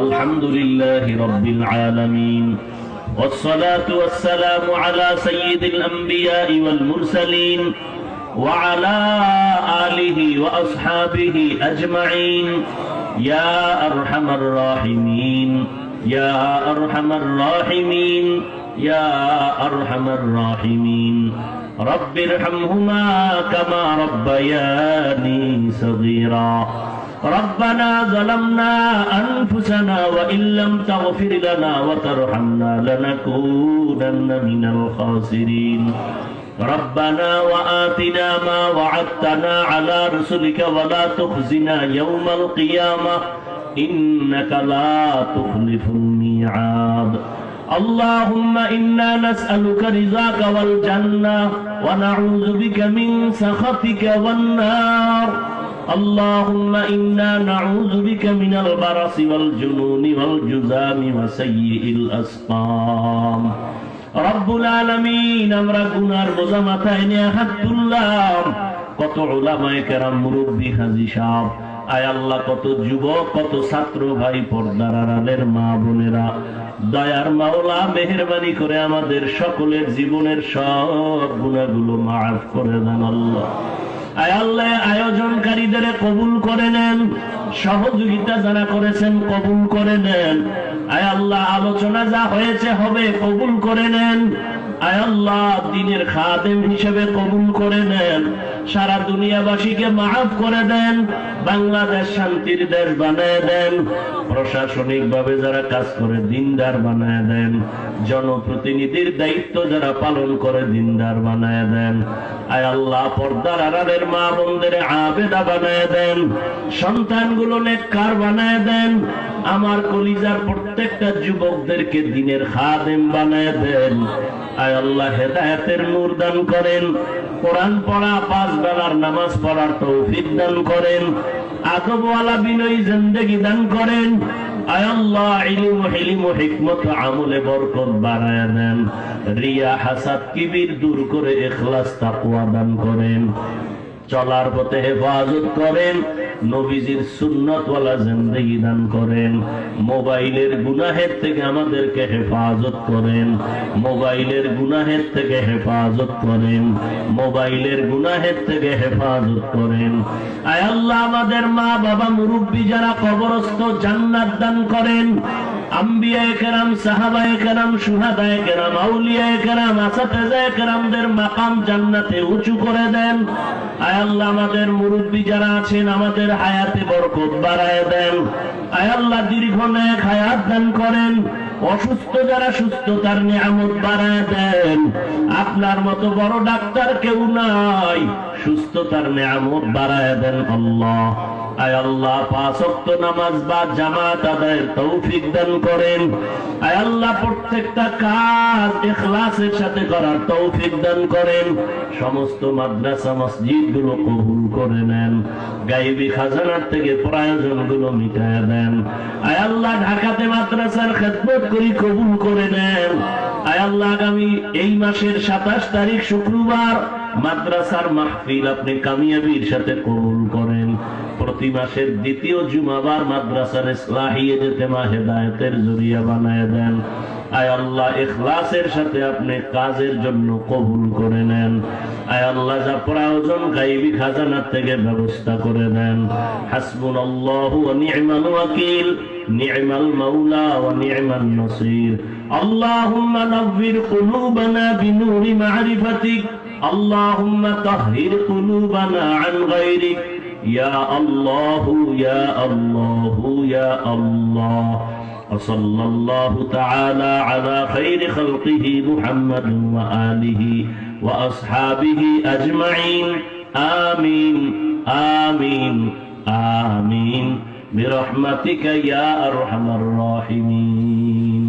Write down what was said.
আলহামদুলিল্লাহি রাব্বিল আলামিন والصلاة والسلام على سيد الأنبياء والمرسلين وعلى آله وأصحابه أجمعين يا أرحم الراحمين يا أرحم الراحمين يا أرحم الراحمين رب ارحمهما كما ربياني صغيرا ربنا ظلمنا أنفسنا وإن لم تغفر لنا وترحمنا لنكونن من الخاسرين ربنا وآتنا ما وعدتنا على رسلك ولا تخزنا يوم القيامة إنك لا تخلف الميعاد اللهم إنا نسألك رضاك والجنة ونعوذ بك من سخطك والنار اللهم إنا نعوذ بك من البرص والجنون والجذام وسيء الأسقام রব্বুল আলামিন আমরা গুনার বোঝা মাথায় নিয়ে হাত তুললাম। কত উলামায়ে কেরাম, মুরব্বী, হাজী সাহেব, আয় আল্লাহ, কত যুবক, কত ছাত্র ভাই, পর্দার আড়ালের মা বোনেরা, দয়ার মাওলা মেহেরবানি করে আমাদের সকলের জীবনের সব গুনাহগুলো মাফ করে দেন আল্লাহ। আয় আল্লাহ, আয়োজনকারীদের কবুল করে নেন, সহযোগিতা যারা করেছেন কবুল করে নেন। আয় আল্লাহ, আলোচনা যা হয়েছে হবে কবুল করে নেন। আয় আল্লাহ, দ্বীনের খাদেম হিসেবে কবুল করে নেন। সারা দুনিয়াবাসীকে মাফ করে দেন। বাংলাদেশ শান্তির দেশ বানায় দেন। প্রশাসনিক ভাবে যারা কাজ করে দিনদার বানায় দেন। জনপ্রতিনিধির দায়িত্ব যারা পালন করে দিনদার বানায় দেন। আয় আল্লাহ, পর্দার আড়ালের মা বোনদের আবেদা বানায় দেন। সন্তানগুলো নেককার বানায় দেন। আমার কলিজার প্রত্যেকটা যুবকদেরকে দ্বীনের খাদেম বানায় দেন। আয় আল্লাহ, হেদায়েতের নূর দান করেন। কোরআন পড়া, 5 বেলার নামাজ পড়ার তৌফিক দান করেন। আদবওয়ালা বিনয়ী জিন্দেগি দান করেন। আয় আল্লাহ, ইলম, হিলম, হিকমত, আমলে বরকত বাড়ায় দেন। রিয়া, হাসাদ, কিবির দূর করে ইখলাস, তাকওয়া দান করেন। চলার পথে হেফাজত করেন। নবীজির সুন্নতওয়ালা জিন্দেগি দান করেন। মোবাইলের গুনাহের থেকে আমাদেরকে হেফাজত করেন। মোবাইলের গুনাহের থেকে হেফাজত করেন। মোবাইলের গুনাহের থেকে হেফাজত করেন। আয় আল্লাহ, আমাদের মা বাবা, মুরব্বী যারা কবরস্থ, জান্নাত দান করেন। আম্বিয়ায়ে কেরাম, সাহাবায়ে কেরাম, শুহাদায়ে কেরাম, আউলিয়ায়ে কেরাম, আসাতেজায়ে কেরামদের মাকাম জান্নাতে উঁচু করে দেন। আয় আল্লাহ, আমাদের মুরব্বী যারা আছেন আমাদের হায়াতে বরকত বাড়ায় দেন। আয় আল্লাহ, দীর্ঘ নেক হায়াত দান করেন। অসুস্থ যারা সুস্থতার নিয়ামত বাড়ায় দেন। আপনার মতো বড় ডাক্তার কেউ নাই, সুস্থতার নিয়ামত বাড়ায় দেন আল্লাহ। আয় আল্লাহ, 5 ওয়াক্ত নামাজ বা জামাত আদায়ের তৌফিক দান করেন। আয় আল্লাহ, প্রত্যেকটা কাজ ইখলাসের সাথে করার তৌফিক দান করেন। সমস্ত মাদ্রাসা মসজিদ গুলো কবুল করে নেন। গায়বী খাজানার থেকে প্রয়োজনগুলো মিটায় দেন। আয় আল্লাহ, ঢাকাতে মাদ্রাসার খেদমত করি, কবুল করে নেন। আয় আল্লাহ, আগামী এই মাসের 27 তারিখ শুক্রবার মাদ্রাসার মাহফিল আপনি কামিয়াবির সাথে কবুল করেন। প্রতি মাসের দ্বিতীয় জুমাবার মাদ্রাসার ইসলাহিয়ে ইজতেমা হেদায়েতের জরিয়া বানায় দেন। আয় আল্লাহ, ইখলাসের সাথে আপনি কাজের জন্য কবুল করে নেন। আয় আল্লাহ, যা প্রয়োজন গায়বী খাজানার থেকে ব্যবস্থা করে দেন। হাসবুনাল্লাহু ওয়া নি'মাল ওয়াকিল, নি'মাল মাওলা ওয়া নি'মান নাসির। আল্লাহুম্মা নাవ్বির কুলুবানা বিনূরি মা'রিফাতিক, আল্লাহুম্মা তাহহির কুলুবানা আন গায়রিক। ইয়া আল্লাহু ইয়া আল্লাহু ইয়া আল্লাহ। وصلى الله تعالى على خير خلقه محمد وآله وأصحابه أجمعين آمين آمين آمين برحمتك يا أرحم الراحمين.